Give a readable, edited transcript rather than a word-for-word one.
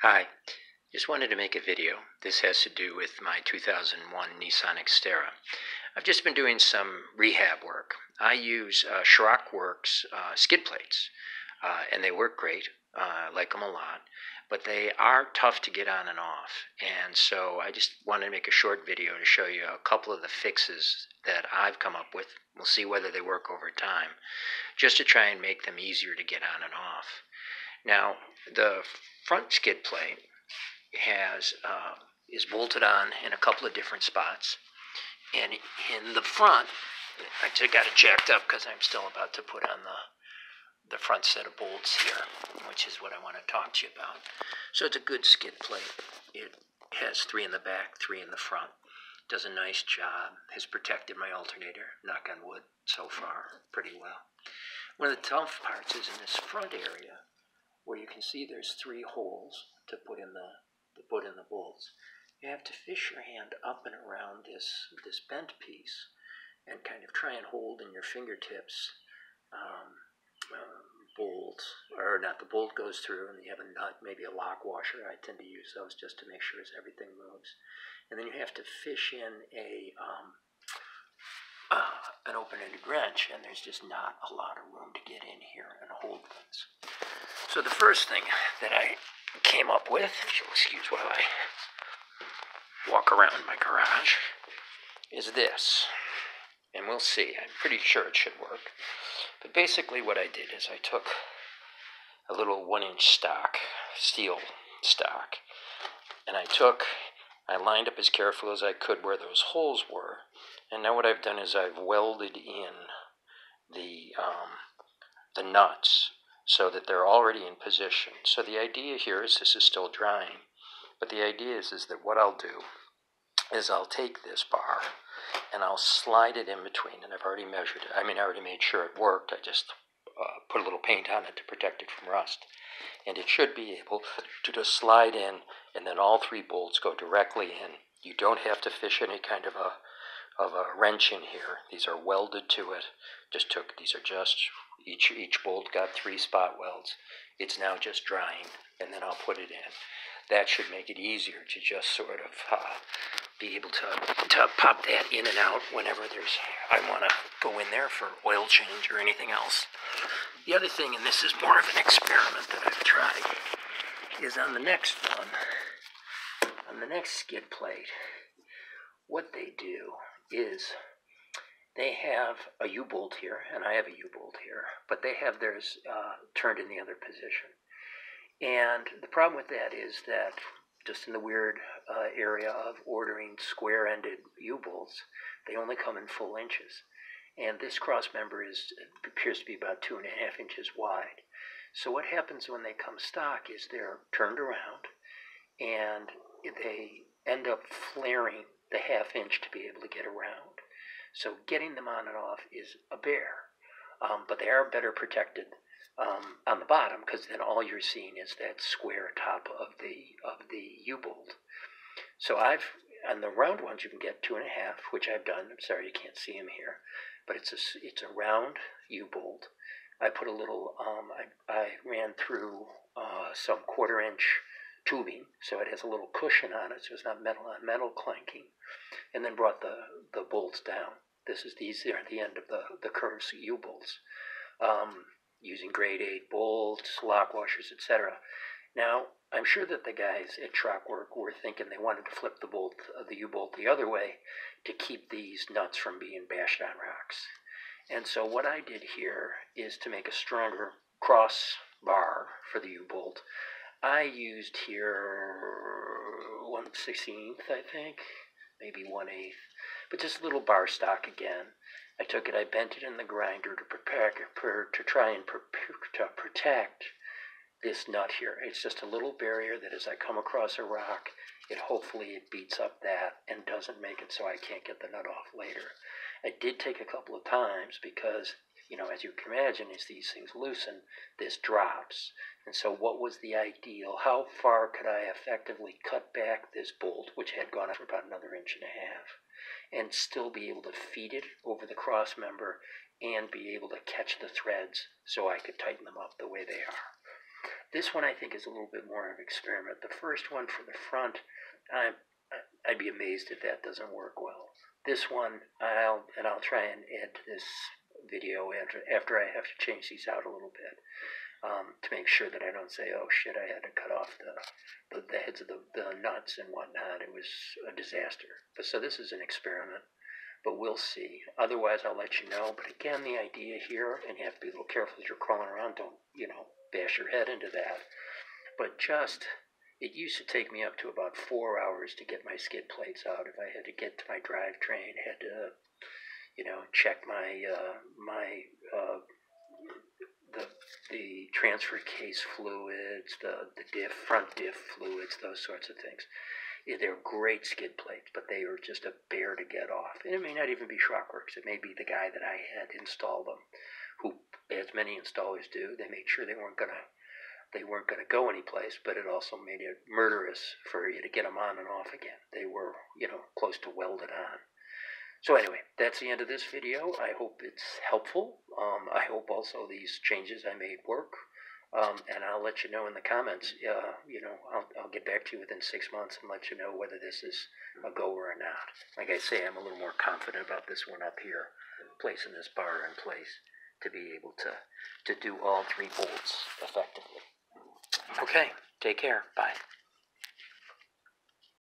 Hi, just wanted to make a video. This has to do with my 2001 Nissan Xterra. I've just been doing some rehab work. I use ShrockWorks skid plates, and they work great. I like them a lot, but they are tough to get on and off. And so I just wanted to make a short video to show you a couple of the fixes that I've come up with. We'll see whether they work over time, just to try and make them easier to get on and off. Now, the front skid plate is bolted on in a couple of different spots, and in the front, I just got it jacked up because I'm still about to put on the front set of bolts here, which is what I want to talk to you about. So it's a good skid plate. It has 3 in the back, 3 in the front. Does a nice job. Has protected my alternator, knock on wood, so far pretty well. One of the tough parts is in this front area, where you can see there's 3 holes to put in the bolts. You have to fish your hand up and around this bent piece and kind of try and hold in your fingertips bolts, or not, the bolt goes through and you have a nut, maybe a lock washer. I tend to use those just to make sure everything moves. And then you have to fish in an open-ended wrench, and there's just not a lot of room to get in here and hold things. So the first thing that I came up with, if you'll excuse while I walk around my garage, is this. And we'll see. I'm pretty sure it should work. But basically what I did is I took a little 1-inch stock, steel stock, and I lined up as careful as I could where those holes were. And now what I've done is I've welded in the nuts so that they're already in position. So the idea here is this is still drying, but the idea is that what I'll do is I'll take this bar and I'll slide it in between, and I've already measured it. I already made sure it worked. I just put a little paint on it to protect it from rust. And it should be able to just slide in, and then all 3 bolts go directly in. You don't have to fish any kind of a wrench in here. These are welded to it. These are just, each bolt got 3 spot welds. It's now just drying, and then I'll put it in. That should make it easier to just sort of be able to pop that in and out whenever I want to go in there for oil change or anything else. The other thing, and this is more of an experiment that I've tried, is on the next one, on the next skid plate, what they do is they have a U-bolt here, and I have a U-bolt here, but they have theirs turned in the other position. And the problem with that is that just in the weird area of ordering square-ended U-bolts, they only come in full inches. And this cross member appears to be about 2.5 inches wide. So what happens when they come stock is they're turned around, and they end up flaring the 1/2 inch to be able to get around. So getting them on and off is a bear, but they are better protected on the bottom, because then all you're seeing is that square top of the U-bolt. So on the round ones you can get 2.5, which I've done. I'm sorry you can't see them here, but it's a round U-bolt. I put a little I ran through some 1/4 inch tubing, so it has a little cushion on it, so it's not metal on metal clanking, and then brought the bolts down. These are the end of the curved U-bolts. Using grade 8 bolts, lock washers, etc. Now, I'm sure that the guys at ShrockWorks were thinking they wanted to flip the U-bolt the other way to keep these nuts from being bashed on rocks. And so what I did here is to make a stronger cross bar for the U-bolt. I used here 1/16, I think, maybe 1/8, but just a little bar stock again. I took it, I bent it in the grinder to try and protect this nut here. It's just a little barrier that as I come across a rock, hopefully it beats up that and doesn't make it so I can't get the nut off later. I did take a couple of times because, as you can imagine, as these things loosen, this drops. And so what was the ideal? How far could I effectively cut back this bolt, which had gone up for about another 1.5 inches, and still be able to feed it over the cross member and be able to catch the threads so I could tighten them up the way they are? This one I think is a little bit more of an experiment. The first one for the front, I'd be amazed if that doesn't work well. This one, I'll try and add to this video after I have to change these out a little bit, to make sure that I don't say, oh shit, I had to cut off the heads of the nuts and whatnot. It was a disaster. So this is an experiment, but we'll see. Otherwise, I'll let you know. But again, the idea here, and you have to be a little careful as you're crawling around, don't, bash your head into that. But it used to take me up to about 4 hours to get my skid plates out. If I had to get to my drivetrain, had to, check the transfer case fluids, the front diff fluids, those sorts of things. They're great skid plates, but they are just a bear to get off. And it may not even be ShrockWorks. It may be the guy that I had install them, who, as many installers do, they made sure they weren't gonna go anyplace, but it also made it murderous for you to get them on and off again. They were, close to welded on. So anyway, that's the end of this video. I hope it's helpful. I hope also these changes I made work. And I'll let you know in the comments. I'll get back to you within 6 months and let you know whether this is a goer or not. Like I say, I'm a little more confident about this one up here, placing this bar in place to be able to do all 3 bolts effectively. Okay, take care. Bye.